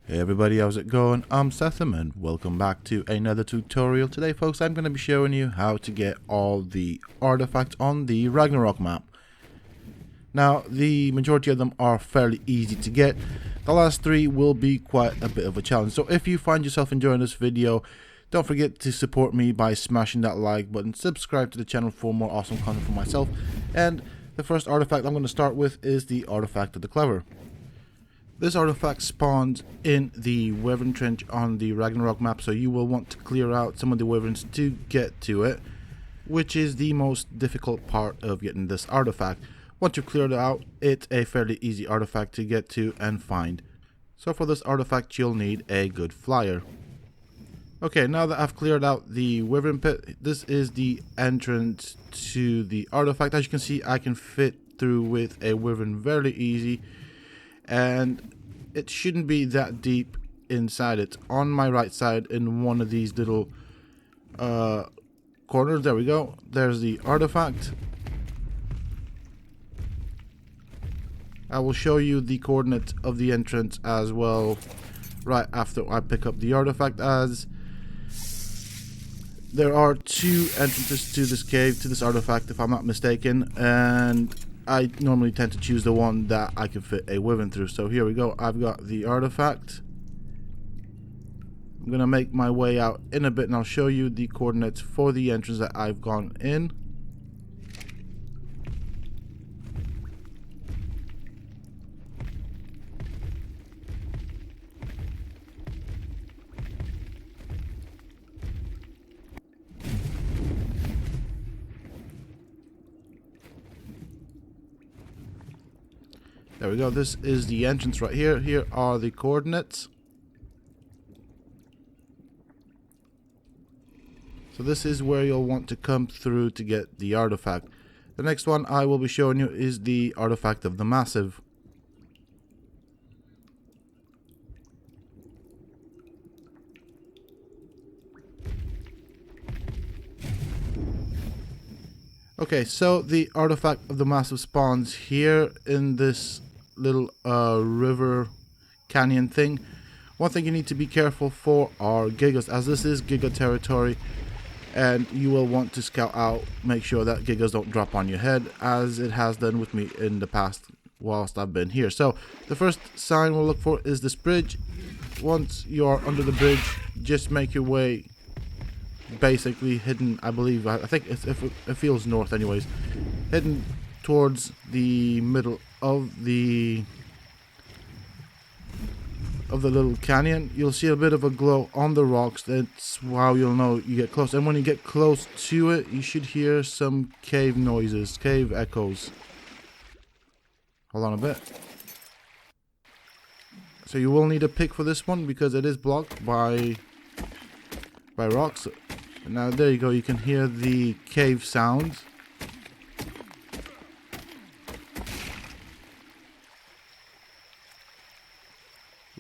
Hey everybody, how's it going? I'm Sethum and welcome back to another tutorial. Today folks, I'm going to be showing you how to get all the artifacts on the Ragnarok map. Now, the majority of them are fairly easy to get. The last three will be quite a bit of a challenge. So if you find yourself enjoying this video, don't forget to support me by smashing that like button, subscribe to the channel for more awesome content from myself. And the first artifact I'm going to start with is the Artifact of the Clever. This artifact spawns in the Wyvern Trench on the Ragnarok map, so you will want to clear out some of the wyverns to get to it, which is the most difficult part of getting this artifact. Once you've cleared it out, it's a fairly easy artifact to get to and find. So for this artifact, you'll need a good flyer. Okay, now that I've cleared out the Wyvern Pit, this is the entrance to the artifact. As you can see, I can fit through with a Wyvern very easy. And it shouldn't be that deep inside. It's on my right side in one of these little corners. There we go. There's the artifact. I will show you the coordinates of the entrance as well right after I pick up the artifact, as there are two entrances to this cave, to this artifact if I'm not mistaken, and I normally tend to choose the one that I can fit a wyvern through. So here we go. I've got the artifact. I'm going to make my way out in a bit and I'll show you the coordinates for the entrance that I've gone in. There we go. This is the entrance right here. Here are the coordinates. So this is where you'll want to come through to get the artifact. The next one I will be showing you is the Artifact of the Massive. Okay, so the Artifact of the Massive spawns here in this little river canyon thing. One thing you need to be careful for are gigas, as this is giga territory, and you will want to scout out, make sure that gigas don't drop on your head, as it has done with me in the past whilst I've been here. So the first sign we'll look for is this bridge. Once you're under the bridge, just make your way basically hidden, I believe, I think it feels north anyways, hidden towards the middle of the little canyon. You'll see a bit of a glow on the rocks. That's how you'll know you get close, and when you get close to it, you should hear some cave noises, cave echoes. Hold on a bit. So you will need a pick for this one because it is blocked by rocks. Now there you go, you can hear the cave sounds.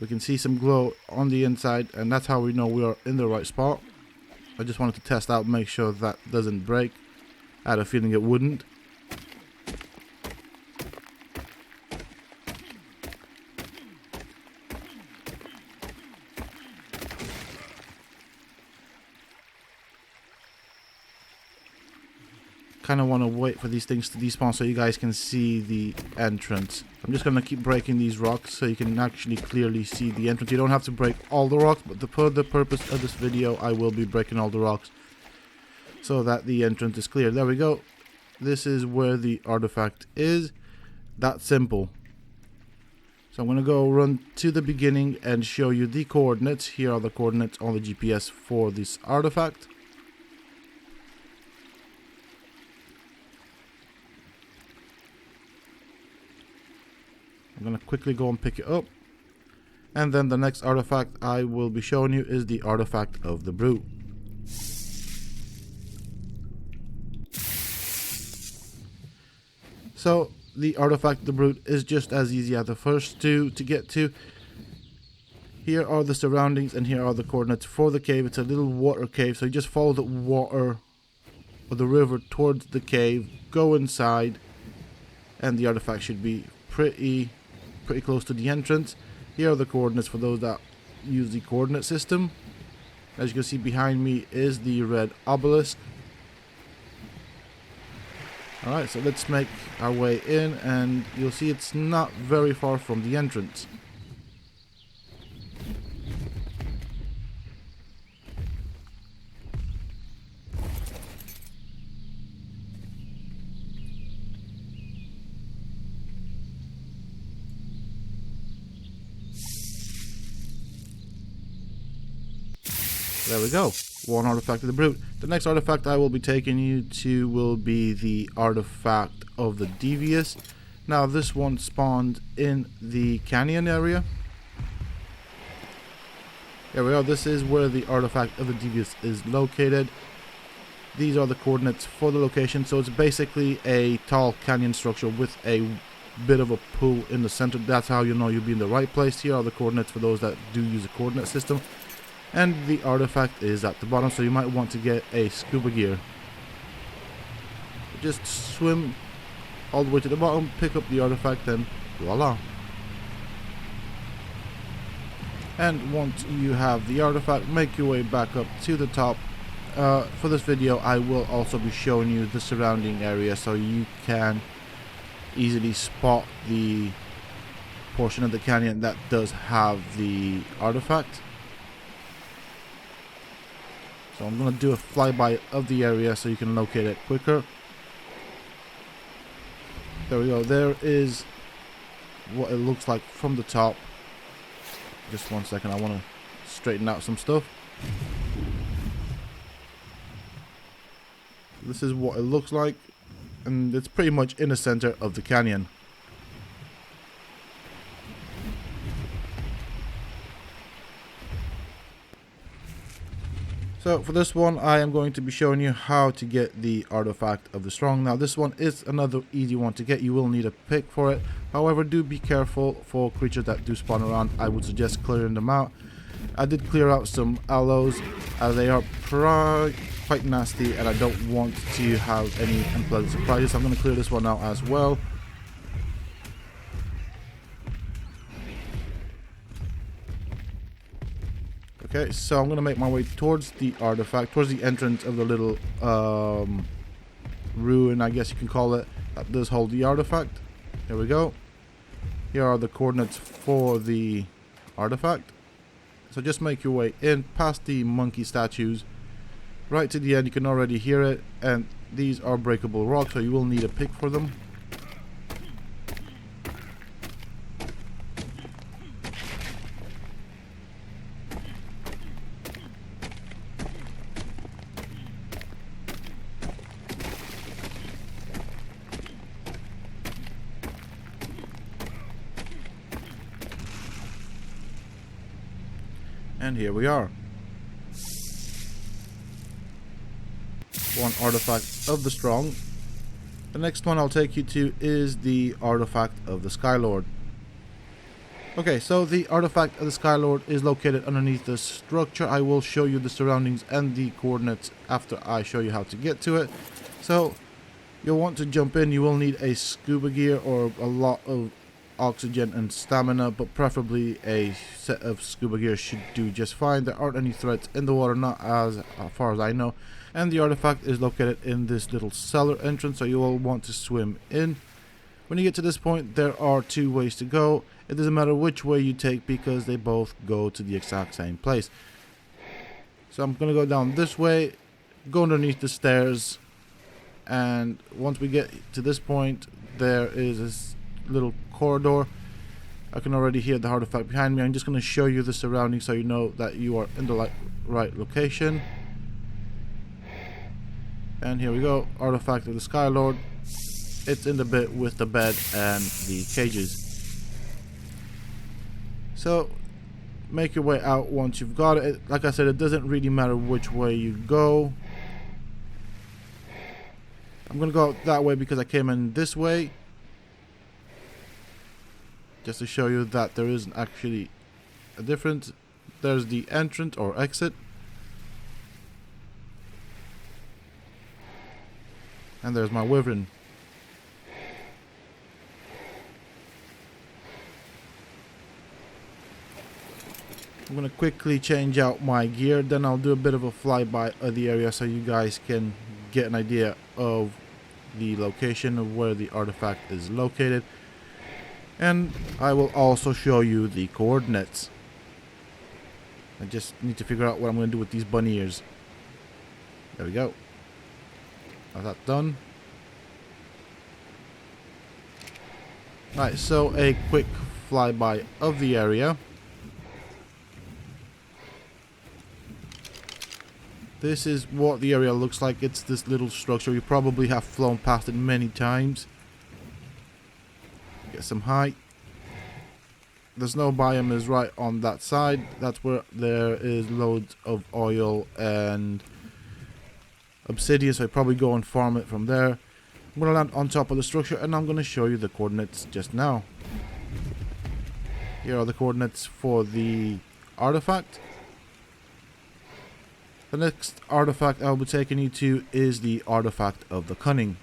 We can see some glow on the inside, and that's how we know we are in the right spot. I just wanted to test out, make sure that doesn't break. I had a feeling it wouldn't. Kind of want to wait for these things to despawn so you guys can see the entrance. I'm just going to keep breaking these rocks so you can actually clearly see the entrance. You don't have to break all the rocks, but for the purpose of this video, I will be breaking all the rocks so that the entrance is clear. There we go. This is where the artifact is. That simple. So I'm going to go run to the beginning and show you the coordinates. Here are the coordinates on the GPS for this artifact. I'm going to quickly go and pick it up. And then the next artifact I will be showing you is the Artifact of the Brute. So the Artifact of the Brute is just as easy as the first two to get to. Here are the surroundings and here are the coordinates for the cave. It's a little water cave, so you just follow the water or the river towards the cave, go inside, and the artifact should be pretty close to the entrance. Here are the coordinates for those that use the coordinate system. As you can see behind me is the red obelisk. Alright, so let's make our way in, and you'll see it's not very far from the entrance. There we go. One artifact of the brute. The next artifact I will be taking you to will be the artifact of the Devious. Now this one spawned in the canyon area. There we go. This is where the artifact of the Devious is located. These are the coordinates for the location. So it's basically a tall canyon structure with a bit of a pool in the center. That's how you know you'll be in the right place. Here are the coordinates for those that do use a coordinate system. And the artifact is at the bottom, so you might want to get a scuba gear. Just swim all the way to the bottom, pick up the artifact, and voila. And once you have the artifact, make your way back up to the top. For this video, I will also be showing you the surrounding area so you can easily spot the portion of the canyon that does have the artifact. So I'm going to do a flyby of the area so you can locate it quicker. There we go. There is what it looks like from the top. Just one second. I want to straighten out some stuff. This is what it looks like. And it's pretty much in the center of the canyon. So for this one, I am going to be showing you how to get the artifact of the strong. Now this one is another easy one to get. You will need a pick for it. However, do be careful for creatures that do spawn around. I would suggest clearing them out. I did clear out some aloes as they are quite nasty and I don't want to have any unpleasant surprises. I'm going to clear this one out as well. Okay, so I'm going to make my way towards the artifact, towards the entrance of the little ruin, I guess you can call it, that does hold the artifact. Here we go. Here are the coordinates for the artifact. So just make your way in, past the monkey statues, right to the end. You can already hear it, and these are breakable rocks, so you will need a pick for them. And here we are. One artifact of the strong. The next one I'll take you to is the artifact of the Skylord. Okay, so the artifact of the Skylord is located underneath the structure. I will show you the surroundings and the coordinates after I show you how to get to it. So you'll want to jump in. You will need a scuba gear or a lot of oxygen and stamina, but preferably a set of scuba gear should do just fine. There aren't any threats in the water, not as far as I know, and the artifact is located in this little cellar entrance, so you will want to swim in. When you get to this point, there are two ways to go. It doesn't matter which way you take because they both go to the exact same place. So I'm gonna go down this way, go underneath the stairs, and once we get to this point, there is this little corridor. I can already hear the artifact behind me. I'm just going to show you the surroundings so you know that you are in the right location. And here we go, artifact of the Skylord. It's in the bit with the bed and the cages. So make your way out once you've got it. Like I said, it doesn't really matter which way you go. I'm going to go that way because I came in this way. Just to show you that there isn't actually a difference. There's the entrance or exit. And there's my wyvern. I'm going to quickly change out my gear, then I'll do a bit of a flyby of the area so you guys can get an idea of the location of where the artifact is located. And I will also show you the coordinates. I just need to figure out what I'm going to do with these bunny ears. There we go. That's that done. Right, so a quick flyby of the area. This is what the area looks like. It's this little structure. You probably have flown past it many times. Get some height. The snow biome is right on that side. That's where there is loads of oil and obsidian, so I probably go and farm it from there. I'm going to land on top of the structure and I'm going to show you the coordinates just now. Here are the coordinates for the artifact. The next artifact I'll be taking you to is the artifact of the Cunning.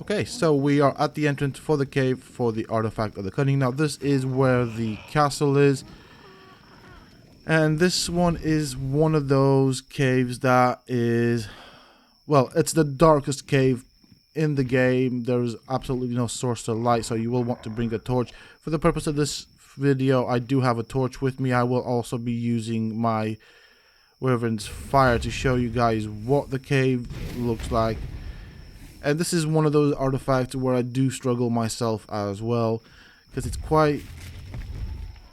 Okay, so we are at the entrance for the cave for the artifact of the Cunning. Now this is where the castle is. And this one is one of those caves that is, well, it's the darkest cave in the game. There's absolutely no source of light, so you will want to bring a torch. For the purpose of this video, I do have a torch with me. I will also be using my Wyvern's fire to show you guys what the cave looks like. And this is one of those artifacts where I do struggle myself as well, because it's quite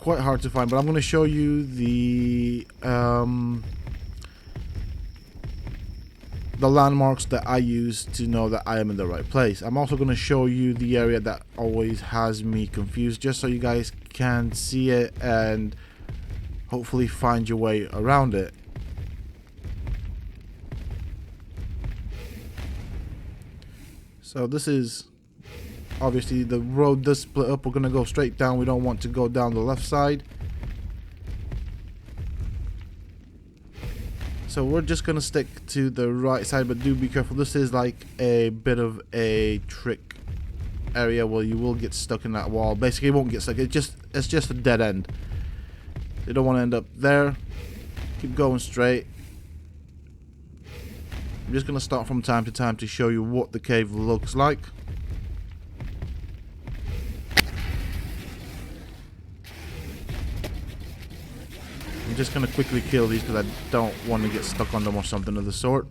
hard to find. But I'm going to show you the landmarks that I use to know that I am in the right place. I'm also going to show you the area that always has me confused, just so you guys can see it and hopefully find your way around it. So this is, obviously the road does split up. We're going to go straight down. We don't want to go down the left side. So we're just going to stick to the right side, but do be careful. This is like a bit of a trick area where you will get stuck in that wall. Basically, you won't get stuck. It's just a dead end. You don't want to end up there. Keep going straight. I'm just going to start from time to time to show you what the cave looks like. I'm just going to quickly kill these because I don't want to get stuck on them or something of the sort.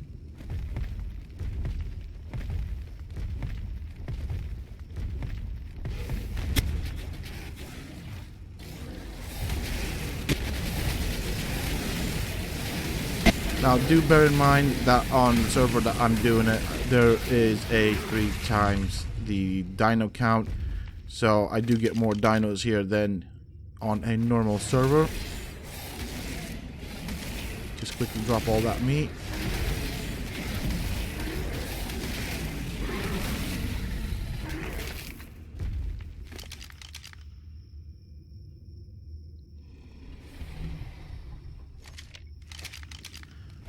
Now do bear in mind that on the server that I'm doing it, there is a 3 times the dino count. So I do get more dinos here than on a normal server. Just quickly drop all that meat.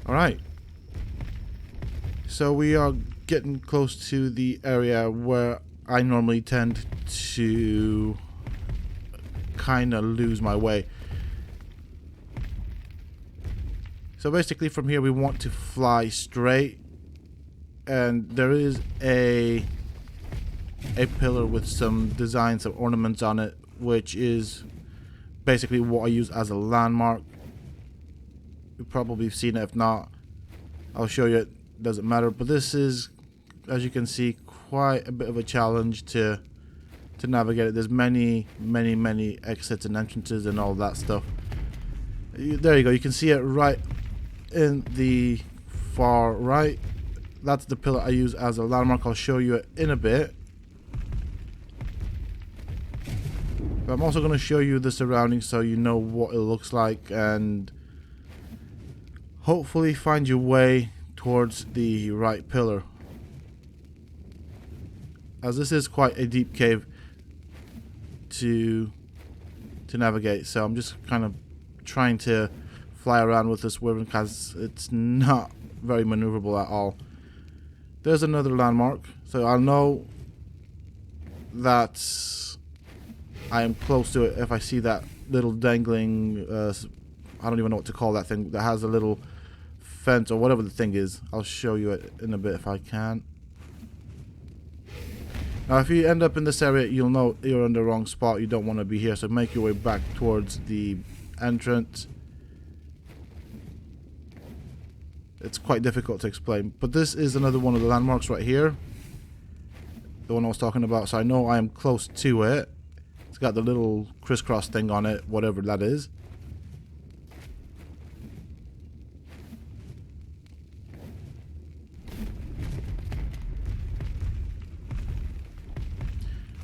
Alright, so we are getting close to the area where I normally tend to kind of lose my way. So basically from here we want to fly straight, and there is a pillar with some designs of ornaments on it, which is basically what I use as a landmark. You've probably seen it. If not, I'll show you. It doesn't matter. But this is, as you can see, quite a bit of a challenge to navigate it. There's many exits and entrances and all that stuff. There you go. You can see it right in the far right. That's the pillar I use as a landmark. I'll show you it in a bit. But I'm also going to show you the surroundings so you know what it looks like, and hopefully find your way towards the right pillar, as this is quite a deep cave to navigate. So I'm just kind of trying to fly around with this wyvern because it's not very maneuverable at all. There's another landmark, so I'll know that I am close to it if I see that little dangling, I don't even know what to call that thing, that has a little fence or whatever the thing is. I'll show you it in a bit if I can. Now if you end up in this area, you'll know you're in the wrong spot. You don't want to be here, so make your way back towards the entrance. It's quite difficult to explain, but this is another one of the landmarks right here, the one I was talking about. So I know I am close to it. It's got the little crisscross thing on it, whatever that is.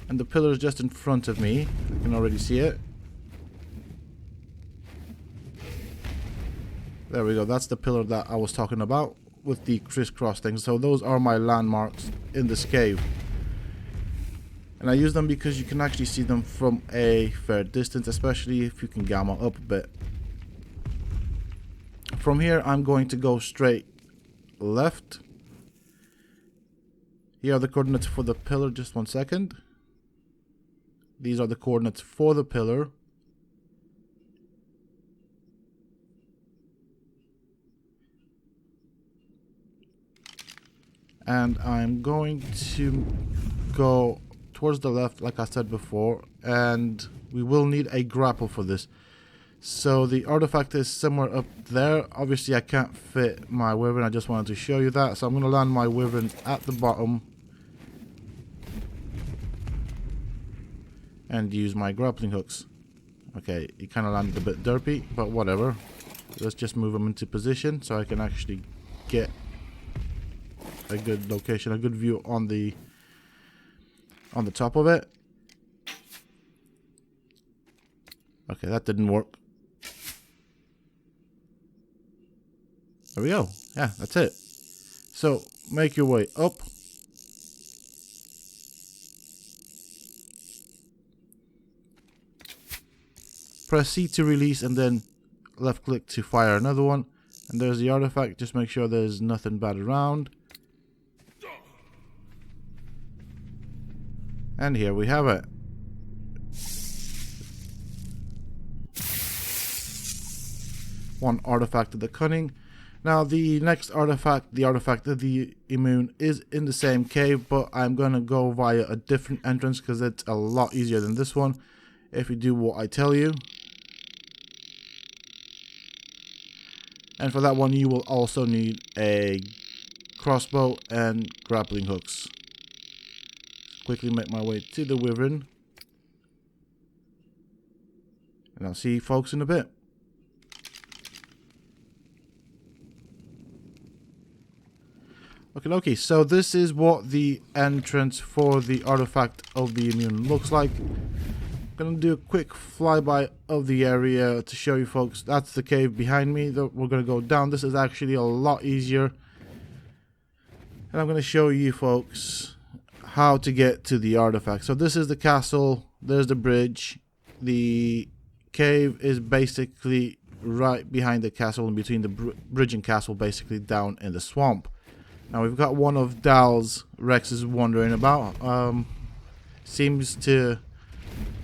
And the pillar is just in front of me. I can already see it. There we go. That's the pillar that I was talking about with the crisscross thing. So those are my landmarks in this cave. And I use them because you can actually see them from a fair distance, especially if you can gamma up a bit. From here, I'm going to go straight left. Here are the coordinates for the pillar. Just 1 second. These are the coordinates for the pillar. And I'm going to go towards the left, like I said before, and we will need a grapple for this. So the artifact is somewhere up there. Obviously I can't fit my wyvern, I just wanted to show you that. So I'm going to land my wyvern at the bottom and use my grappling hooks. Okay, he kind of landed a bit derpy, but whatever. Let's just move him into position so I can actually get a good location, a good view on the top of it. Okay, that didn't work. There we go. Yeah, that's it. So make your way up. Press C to release and then left click to fire another one. And there's the artifact. Just make sure there's nothing bad around. And here we have it. One artifact of the Cunning. Now the next artifact, the artifact of the Immune, is in the same cave, but I'm going to go via a different entrance because it's a lot easier than this one if you do what I tell you. And for that one you will also need a crossbow and grappling hooks. Quickly make my way to the wyvern. And I'll see you folks in a bit. Okay, so this is what the entrance for the artifact of the Immune looks like. I'm going to do a quick flyby of the area to show you folks. That's the cave behind me that we're going to go down. This is actually a lot easier. And I'm going to show you folks how to get to the artifact. So this is the castle. There's the bridge. The cave is basically right behind the castle, and between the bridge and castle, basically down in the swamp. Now we've got one of Dal's Rexes wandering about. Seems to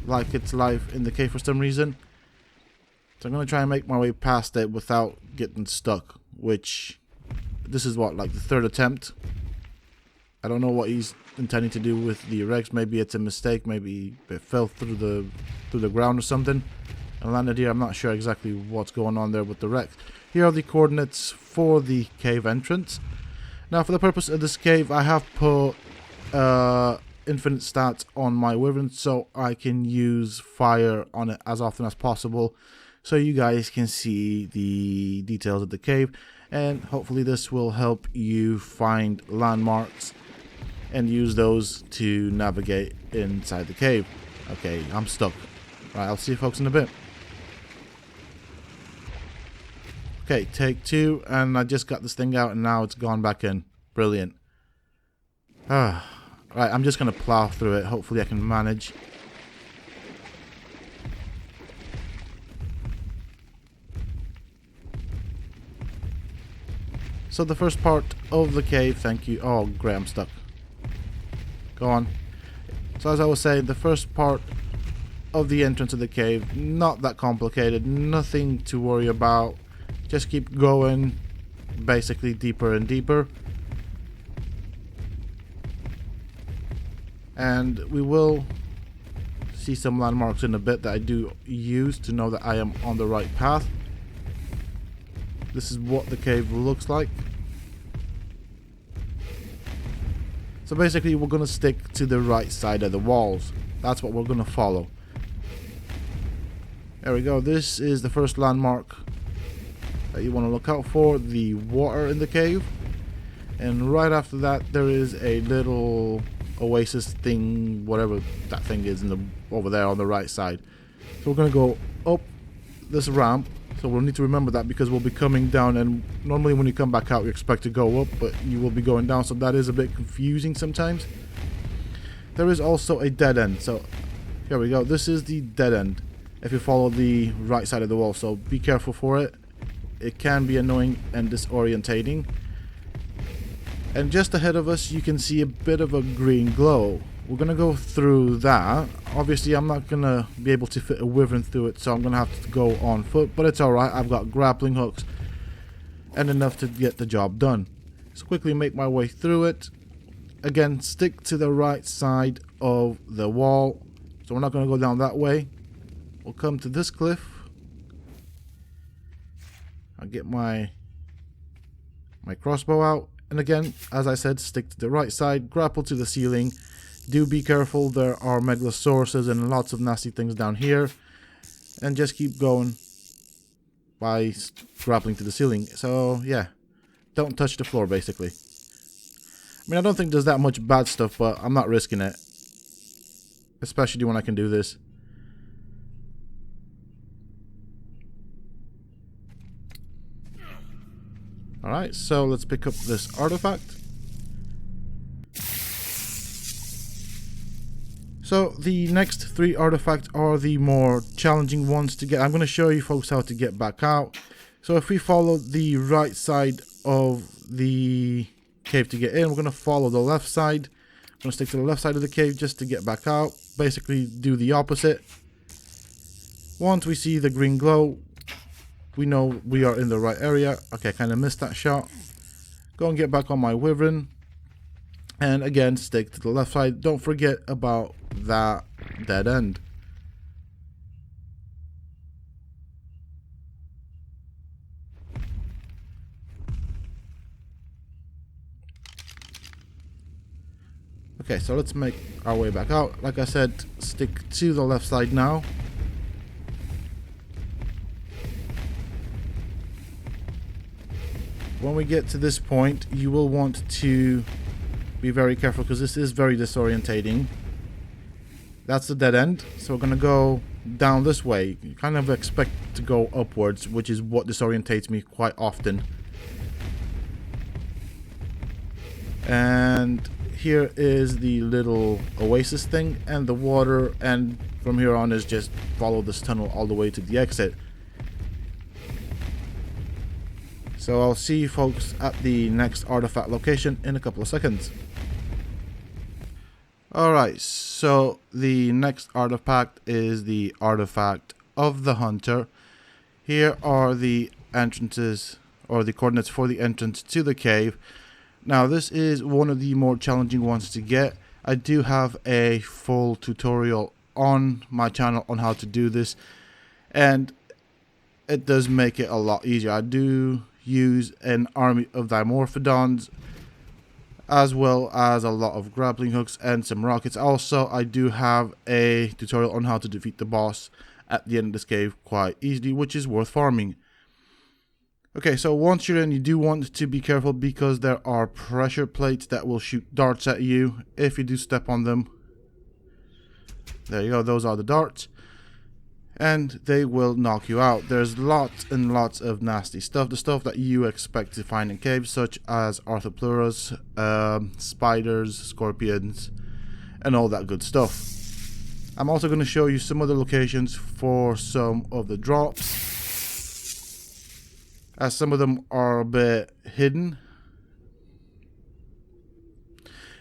like its life in the cave for some reason. So I'm going to try and make my way past it without getting stuck, which this is what, like the third attempt. I don't know what he's intending to do with the Rex. Maybe it's a mistake, maybe it fell through the ground or something and landed here. I'm not sure exactly what's going on there with the Rex. Here are the coordinates for the cave entrance. Now for the purpose of this cave, I have put infinite stats on my wyvern so I can use fire on it as often as possible so you guys can see the details of the cave, and hopefully this will help you find landmarks and use those to navigate inside the cave. Okay, I'm stuck. Right, I'll see you folks in a bit. Okay, take two, and I just got this thing out and now it's gone back in. Brilliant. Right, I'm just going to plow through it. Hopefully I can manage. So the first part of the cave, thank you. Oh, great, I'm stuck. Go on. So as I was saying, the first part of the entrance of the cave. Not that complicated, nothing to worry about. Just keep going, basically deeper and deeper. And we will see some landmarks in a bit that I do use to know that I am on the right path. This is what the cave looks like. So basically we're going to stick to the right side of the walls. That's what we're going to follow. There we go. This is the first landmark that you want to look out for, the water in the cave. And right after that there is a little oasis thing, whatever that thing is, over there on the right side. So we're going to go up this ramp. So we'll need to remember that because we'll be coming down, and normally when you come back out you expect to go up, but you will be going down, so that is a bit confusing sometimes. There is also a dead end, so here we go. This is the dead end if you follow the right side of the wall, so be careful for it. It can be annoying and disorientating. And just ahead of us you can see a bit of a green glow. We're going to go through that. Obviously I'm not going to be able to fit a wyvern through it, so I'm going to have to go on foot, but it's alright. I've got grappling hooks and enough to get the job done. So quickly make my way through it. Again, stick to the right side of the wall. So we're not going to go down that way. We'll come to this cliff. I'll get my crossbow out. And again, as I said, stick to the right side, grapple to the ceiling. Do be careful, there are megalosauruses and lots of nasty things down here. And just keep going by grappling to the ceiling. So yeah, don't touch the floor basically. I mean, I don't think there's that much bad stuff, but I'm not risking it. Especially when I can do this. Alright, so let's pick up this artifact. So the next 3 artifacts are the more challenging ones to get. I'm going to show you folks how to get back out. So if we follow the right side of the cave to get in, we're going to follow the left side. I'm going to stick to the left side of the cave just to get back out. Basically do the opposite. Once we see the green glow, we know we are in the right area. Okay, I kind of missed that shot. Go and get back on my wyvern. And again, stick to the left side. Don't forget about that dead end. Okay, so let's make our way back out. Like I said, stick to the left side now. When we get to this point, you will want to be very careful because this is very disorientating. That's the dead end, so we're going to go down this way. You kind of expect to go upwards, which is what disorientates me quite often. And here is the little oasis thing and the water, and from here on is just follow this tunnel all the way to the exit. So I'll see you folks at the next artifact location in a couple of seconds. Alright, so the next artifact is the artifact of the hunter. Here are the entrances, or the coordinates for the entrance to the cave. Now this is one of the more challenging ones to get. I do have a full tutorial on my channel on how to do this, and it does make it a lot easier. I do use an army of dimorphodons, as well as a lot of grappling hooks and some rockets. Also, I do have a tutorial on how to defeat the boss at the end of this cave quite easily, which is worth farming. Okay, so once you're in, you do want to be careful because there are pressure plates that will shoot darts at you if you do step on them. There you go, those are the darts. And they will knock you out. There's lots and lots of nasty stuff. The stuff that you expect to find in caves, such as arthropluras, spiders, scorpions, and all that good stuff. I'm also going to show you some other locations for some of the drops, as some of them are a bit hidden.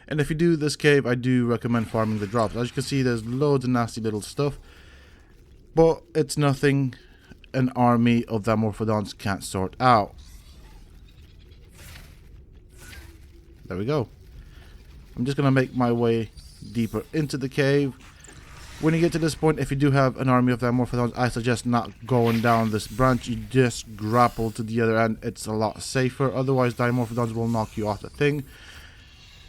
And if you do this cave, I do recommend farming the drops. As you can see, there's loads of nasty little stuff. but it's nothing an army of Dimorphodons can't sort out. There we go. I'm just gonna make my way deeper into the cave. When you get to this point, if you do have an army of Dimorphodons, I suggest not going down this branch. You just grapple to the other end. It's a lot safer. Otherwise, Dimorphodons will knock you off the thing.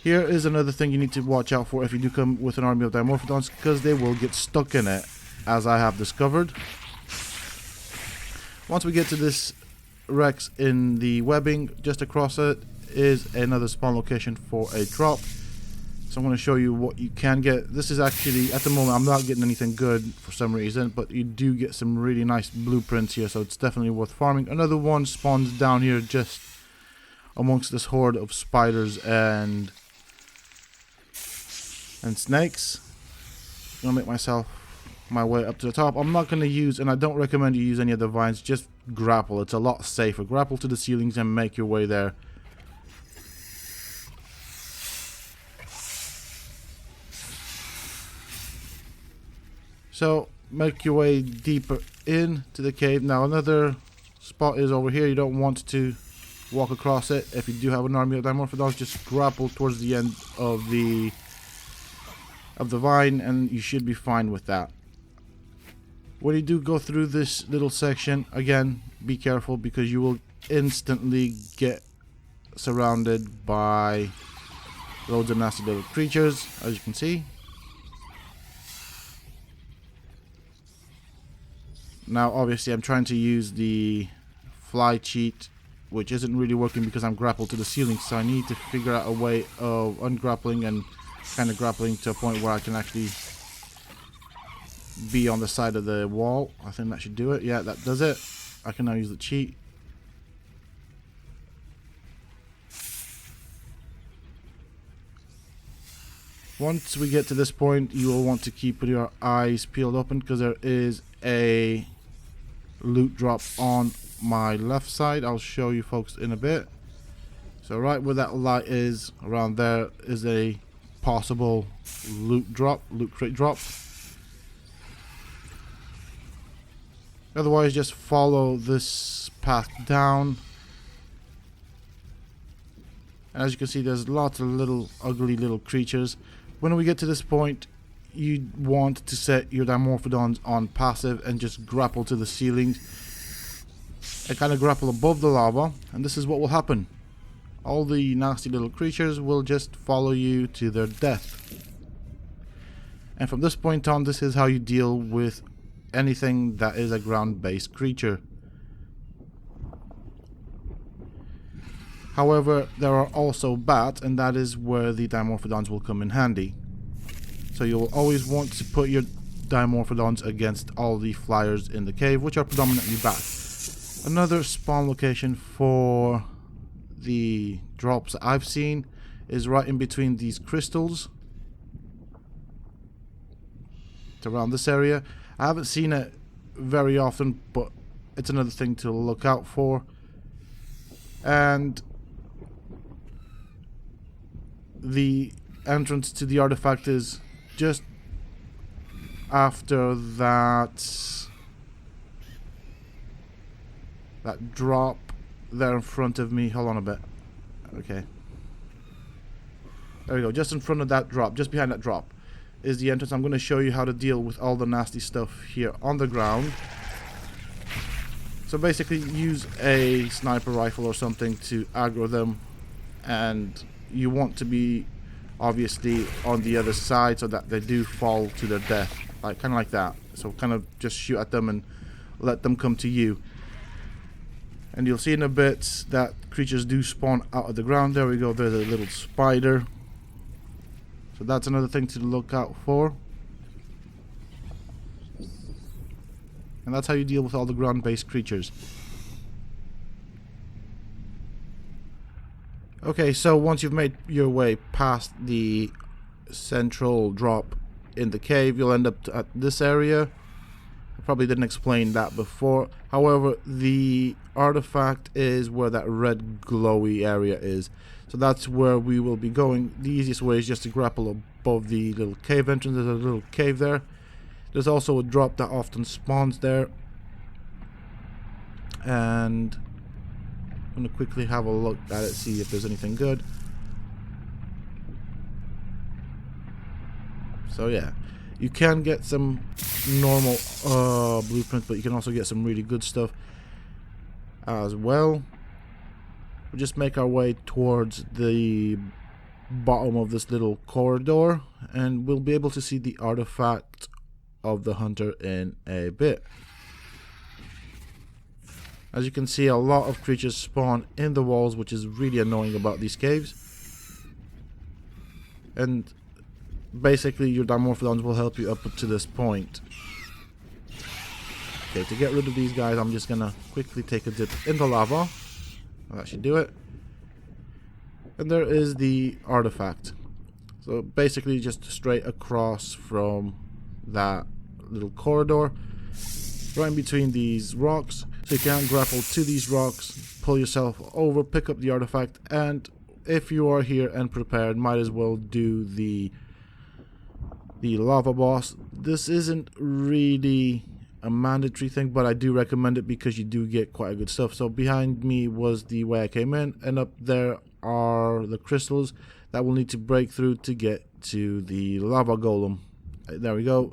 Here is another thing you need to watch out for if you do come with an army of Dimorphodons, because they will get stuck in it, as I have discovered. Once we get to this Rex in the webbing, just across it is another spawn location for a drop. So I'm going to show you what you can get. This is actually, at the moment, I'm not getting anything good for some reason, but you do get some really nice blueprints here, so it's definitely worth farming. Another one spawns down here just amongst this horde of spiders and snakes. I'm going to make my way up to the top. I'm not going to use, and I don't recommend you use any of the vines, just grapple. It's a lot safer. Grapple to the ceilings and make your way there. So, make your way deeper into the cave. Now, another spot is over here. You don't want to walk across it. If you do have an army of Dimorphodons, just grapple towards the end of the vine, and you should be fine with that. When you do go through this little section, again, be careful, because you will instantly get surrounded by loads of nasty little creatures, as you can see. Now, obviously, I'm trying to use the fly cheat, which isn't really working because I'm grappled to the ceiling, so I need to figure out a way of ungrappling and kind of grappling to a point where I can actually be on the side of the wall. I think that should do it. Yeah, that does it. I can now use the cheat. Once we get to this point, you will want to keep your eyes peeled open, because there is a loot drop on my left side. I'll show you folks in a bit. So right where that light is, around there, is a possible loot crate drop. Otherwise, just follow this path down. And as you can see, there's lots of little ugly little creatures. When we get to this point, you want to set your Dimorphodons on passive and just grapple to the ceiling and kind of grapple above the lava, and this is what will happen. All the nasty little creatures will just follow you to their death. And from this point on, this is how you deal with anything that is a ground-based creature. However, there are also bats, and that is where the Dimorphodons will come in handy. So you'll always want to put your Dimorphodons against all the flyers in the cave, which are predominantly bats. Another spawn location for the drops that I've seen is right in between these crystals. It's around this area. I haven't seen it very often, but it's another thing to look out for. And the entrance to the artifact is just after that drop there in front of me. Hold on a bit. Okay. There we go. Just in front of that drop, just behind that drop, is the entrance. I'm going to show you how to deal with all the nasty stuff here on the ground. So basically, use a sniper rifle or something to aggro them, and you want to be obviously on the other side so that they do fall to their death, like kind of like that. So kind of just shoot at them and let them come to you. And you'll see in a bit that creatures do spawn out of the ground. There we go. There's a little spider. So that's another thing to look out for. And that's how you deal with all the ground-based creatures. Okay, so once you've made your way past the central drop in the cave, you'll end up at this area. I probably didn't explain that before. However, the artifact is where that red glowy area is. So that's where we will be going. The easiest way is just to grapple above the little cave entrance. There's a little cave there. There's also a drop that often spawns there, and I'm going to quickly have a look at it, see if there's anything good. So yeah, you can get some normal blueprints, but you can also get some really good stuff as well. We'll just make our way towards the bottom of this little corridor, and we'll be able to see the artifact of the hunter in a bit. As you can see, a lot of creatures spawn in the walls, which is really annoying about these caves. And basically your dimorphodons will help you up to this point. Okay, to get rid of these guys, I'm just gonna quickly take a dip in the lava. That should do it. And there is the artifact. So basically just straight across from that little corridor, right in between these rocks. So you can grapple to these rocks, pull yourself over, pick up the artifact, and if you are here and prepared, might as well do the lava boss. This isn't really a mandatory thing, but I do recommend it because you do get quite a good stuff. So behind me was the way I came in, and up there are the crystals that we'll need to break through to get to the lava golem. There we go.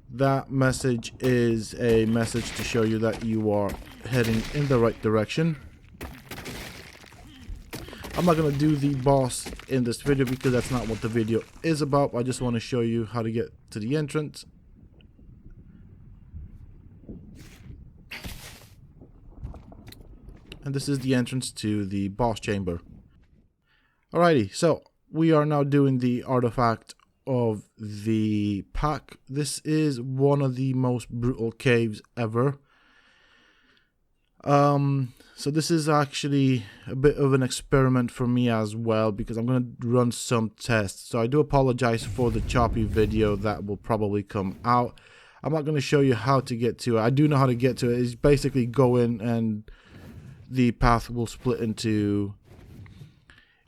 That message is a message to show you that you are heading in the right direction. I'm not going to do the boss in this video because that's not what the video is about. I just want to show you how to get to the entrance. And this is the entrance to the boss chamber. Alrighty, so we are now doing the artifact of the pack. This is one of the most brutal caves ever. So this is actually a bit of an experiment for me as well, because I'm going to run some tests. So I do apologize for the choppy video that will probably come out. I'm not going to show you how to get to it. I do know how to get to it. It's basically go in and the path will split into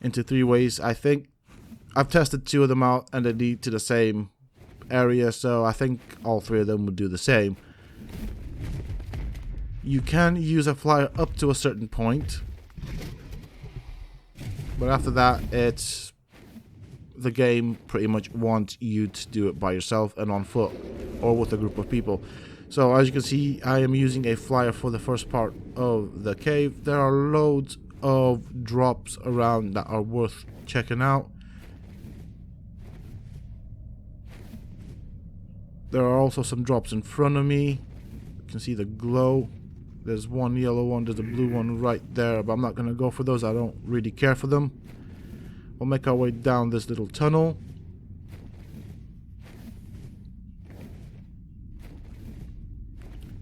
3 ways. I think I've tested 2 of them out and they lead to the same area, so I think all 3 of them would do the same. You can use a flyer up to a certain point, but after that it's the game pretty much wants you to do it by yourself and on foot or with a group of people. So as you can see, I am using a flyer for the first part of the cave. There are loads of drops around that are worth checking out. There are also some drops in front of me. You can see the glow. There's one yellow one, there's a blue one right there, but I'm not going to go for those. I don't really care for them. We'll make our way down this little tunnel.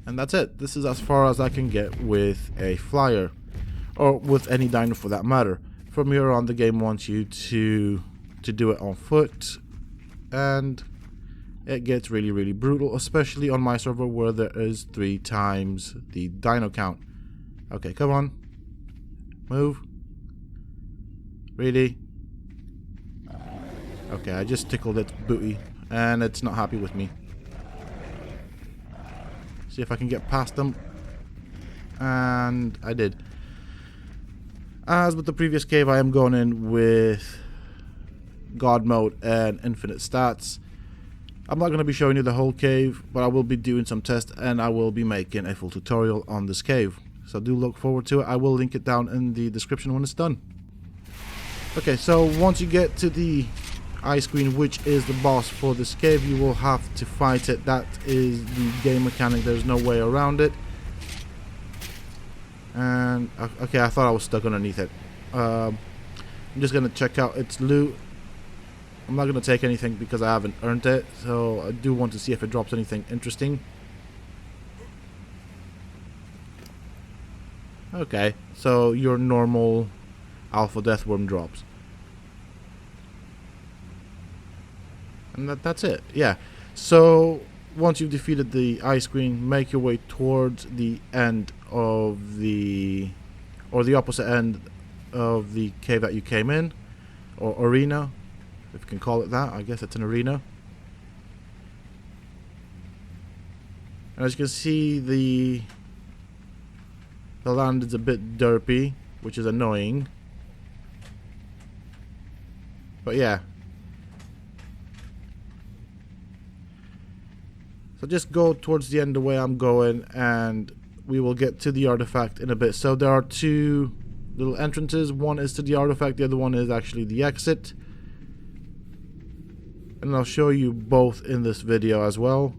And that's it. This is as far as I can get with a flyer, or with any dino for that matter. From here on, the game wants you to do it on foot, and it gets really, really brutal, especially on my server where there is 3 times the dino count. Okay, come on. Move. Really? Okay, I just tickled its booty, and it's not happy with me. See if I can get past them. And I did. As with the previous cave, I am going in with God mode and infinite stats. I'm not going to be showing you the whole cave, but I will be doing some tests and I will be making a full tutorial on this cave. So do look forward to it. I will link it down in the description when it's done. Okay, so once you get to the eye screen, which is the boss for this cave, you will have to fight it. That is the game mechanic. There's no way around it. And okay, I thought I was stuck underneath it. I'm just going to check out its loot. I'm not going to take anything because I haven't earned it, so I do want to see if it drops anything interesting. Okay, so your normal alpha deathworm drops. And that's it, yeah. So once you've defeated the eye screen, make your way towards the end of the, or the opposite end of the cave that you came in, or arena, if you can call it that. I guess it's an arena. And as you can see, the land is a bit derpy, which is annoying. But yeah. So just go towards the end the way I'm going, and we will get to the artifact in a bit. So there are two little entrances. One is to the artifact, the other one is actually the exit. And I'll show you both in this video as well.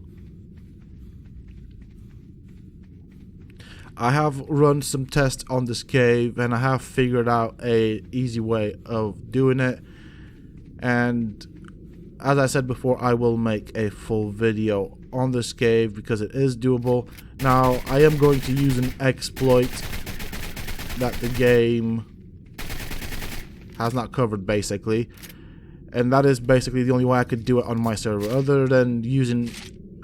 I have run some tests on this cave, and I have figured out a easy way of doing it. And as I said before, I will make a full video on this cave because it is doable. Now, I am going to use an exploit that the game has not covered, basically. And that is basically the only way I could do it on my server. Other than using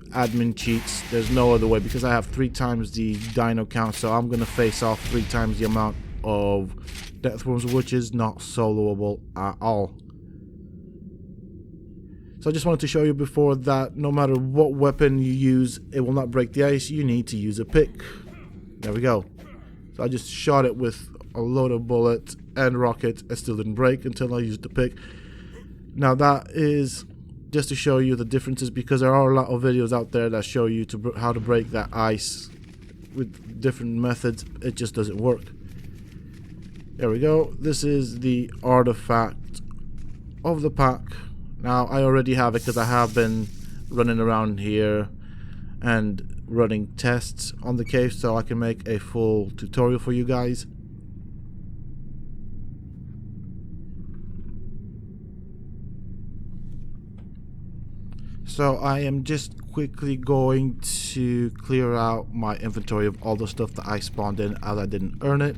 admin cheats, there's no other way, because I have 3 times the dino count, so I'm going to face off 3 times the amount of death worms, which is not soloable at all. So I just wanted to show you before that no matter what weapon you use, it will not break the ice. You need to use a pick. There we go. So I just shot it with a load of bullets and rockets. It still didn't break until I used the pick. Now that is just to show you the differences, because there are a lot of videos out there that show you how to break that ice with different methods. It just doesn't work. There we go. This is the artifact of the pack. Now, I already have it because I have been running around here and running tests on the cave, so I can make a full tutorial for you guys. So I am just quickly going to clear out my inventory of all the stuff that I spawned in, as I didn't earn it.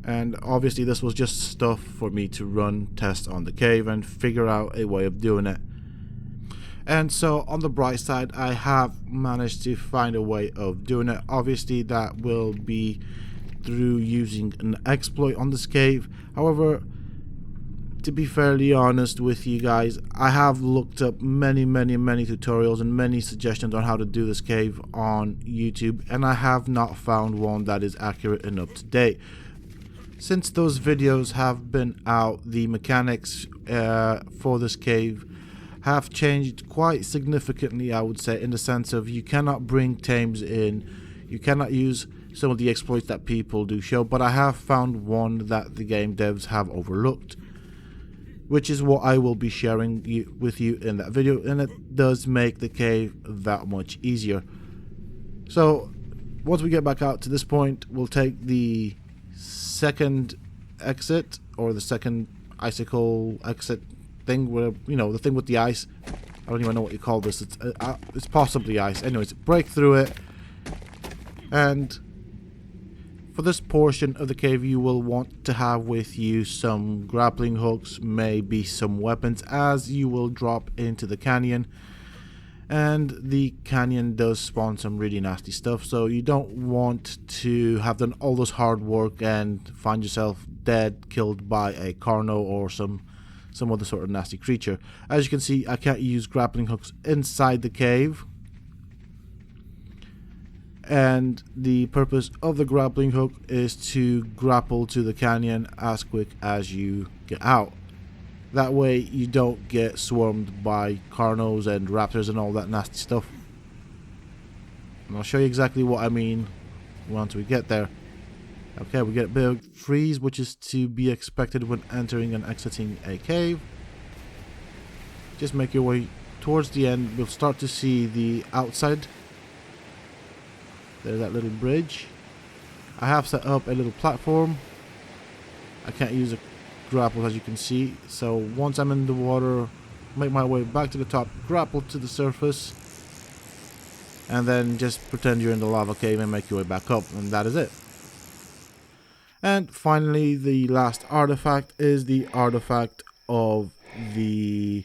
And obviously this was just stuff for me to run tests on the cave and figure out a way of doing it. And so on the bright side, I have managed to find a way of doing it. Obviously that will be through using an exploit on this cave. However, to be fairly honest with you guys, I have looked up many tutorials and many suggestions on how to do this cave on YouTube, and I have not found one that is accurate and up to date. Since those videos have been out, the mechanics for this cave have changed quite significantly, I would say, in the sense of you cannot bring tames in, you cannot use some of the exploits that people do show, but I have found one that the game devs have overlooked, which is what I will be sharing with you in that video, and it does make the cave that much easier. So once we get back out to this point, we'll take the second exit, or the second icicle exit thing, where, you know, the thing with the ice. I don't even know what you call this. It's possibly ice. Anyways, break through it, and for this portion of the cave you will want to have with you some grappling hooks, maybe some weapons, as you will drop into the canyon, and the canyon does spawn some really nasty stuff, so you don't want to have done all this hard work and find yourself dead, killed by a Carno or some other sort of nasty creature. As you can see, I can't use grappling hooks inside the cave, and the purpose of the grappling hook is to grapple to the canyon as quick as you get out. That way you don't get swarmed by Carnos and raptors and all that nasty stuff. And I'll show you exactly what I mean once we get there. Okay, we get a bit of freeze, which is to be expected when entering and exiting a cave. Just make your way towards the end. We'll start to see the outside. There's that little bridge. I have set up a little platform. I can't use a grapple, as you can see, so once I'm in the water, make my way back to the top, grapple to the surface, and then just pretend you're in the lava cave and make your way back up, and that is it. And finally, the last artifact is the artifact of the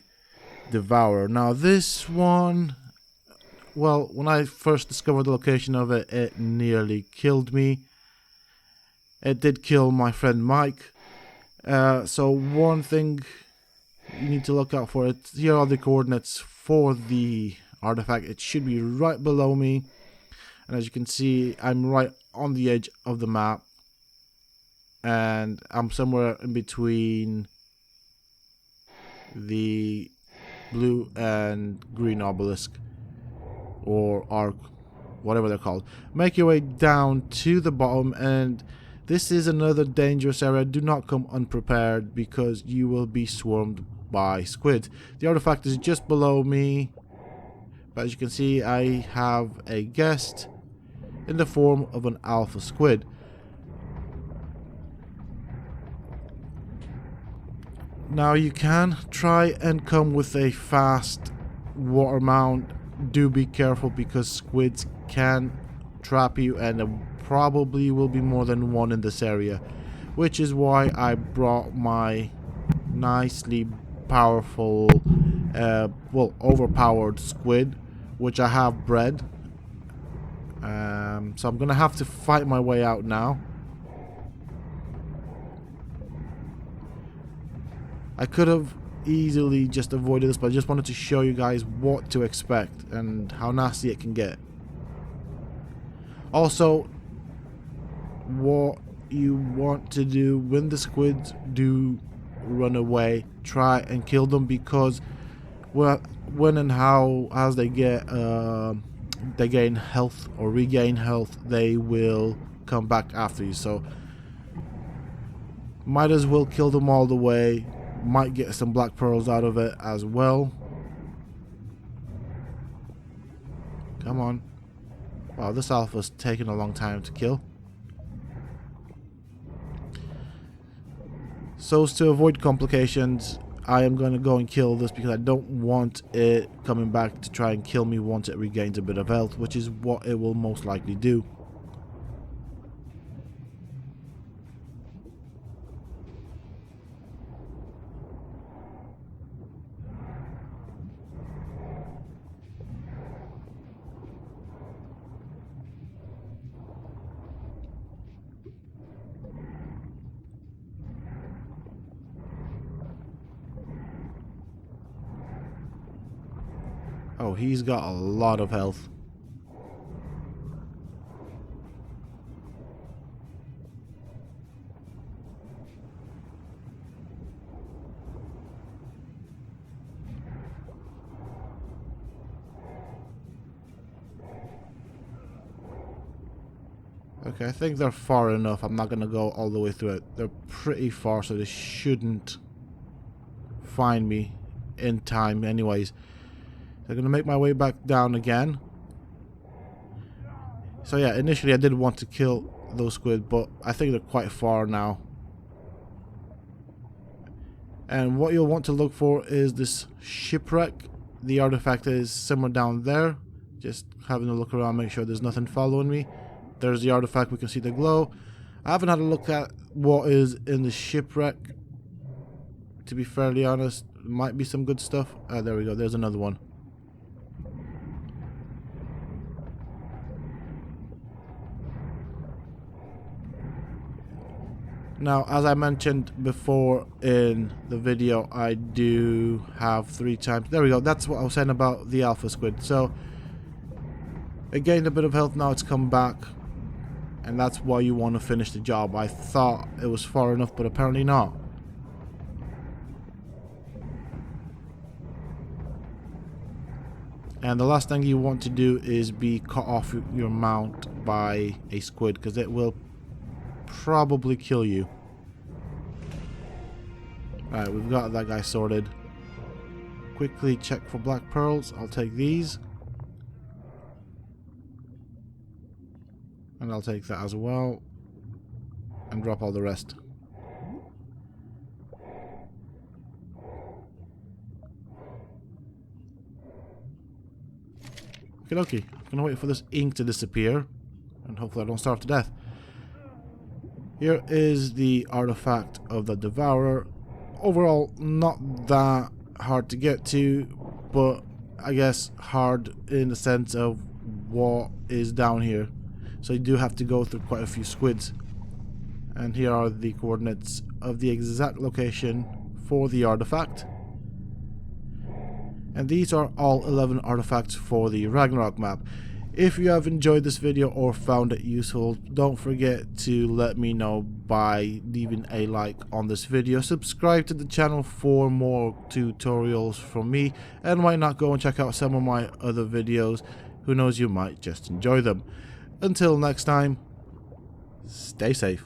Devourer. Now this one, well, when I first discovered the location of it, it nearly killed me. It did kill my friend Mike. So one thing you need to look out for, it. Here are the coordinates for the artifact. It should be right below me, and as you can see, I'm right on the edge of the map, and I'm somewhere in between the blue and green obelisk, or arc, whatever they're called. Make your way down to the bottom, and this is another dangerous area. Do not come unprepared because you will be swarmed by squid. The artifact is just below me, but as you can see, I have a guest in the form of an alpha squid. Now you can try and come with a fast water mount. Do be careful because squids can trap you, and there probably will be more than one in this area, which is why I brought my nicely powerful, well, overpowered squid, which I have bred. So I'm gonna have to fight my way out now. I could have easily just avoided this, but I just wanted to show you guys what to expect and how nasty it can get. Also, what you want to do when the squids do run away, try and kill them, because well, when and how as they gain health or regain health, they will come back after you. So might as well kill them all the way. Might get some black pearls out of it as well. Come on. Wow, this alpha's taking a long time to kill. So as to avoid complications, I am going to go and kill this because I don't want it coming back to try and kill me once it regains a bit of health, which is what it will most likely do. Oh, he's got a lot of health. Okay, I think they're far enough. I'm not going to go all the way through it. They're pretty far, so they shouldn't find me in time anyways. I'm going to make my way back down again. So yeah, initially I did want to kill those squid, but I think they're quite far now. And what you'll want to look for is this shipwreck. The artifact is somewhere down there. Just having a look around, make sure there's nothing following me. There's the artifact, we can see the glow. I haven't had a look at what is in the shipwreck, to be fairly honest. Might be some good stuff. There we go, there's another one. Now, as I mentioned before in the video, I do have 3 times. There we go. That's what I was saying about the alpha squid. So, it gained a bit of health. Now it's come back. And that's why you want to finish the job. I thought it was far enough, but apparently not. And the last thing you want to do is be cut off your mount by a squid, because it will probably kill you. Alright, we've got that guy sorted. Quickly check for black pearls. I'll take these. And I'll take that as well. And drop all the rest. Okay, I'm gonna wait for this ink to disappear. And hopefully I don't starve to death. Here is the artifact of the Devourer. Overall, not that hard to get to, but I guess hard in the sense of what is down here. So you do have to go through quite a few squids. And here are the coordinates of the exact location for the artifact. And these are all 11 artifacts for the Ragnarok map. If you have enjoyed this video or found it useful, don't forget to let me know by leaving a like on this video. Subscribe to the channel for more tutorials from me, and why not go and check out some of my other videos. Who knows, you might just enjoy them. Until next time, stay safe.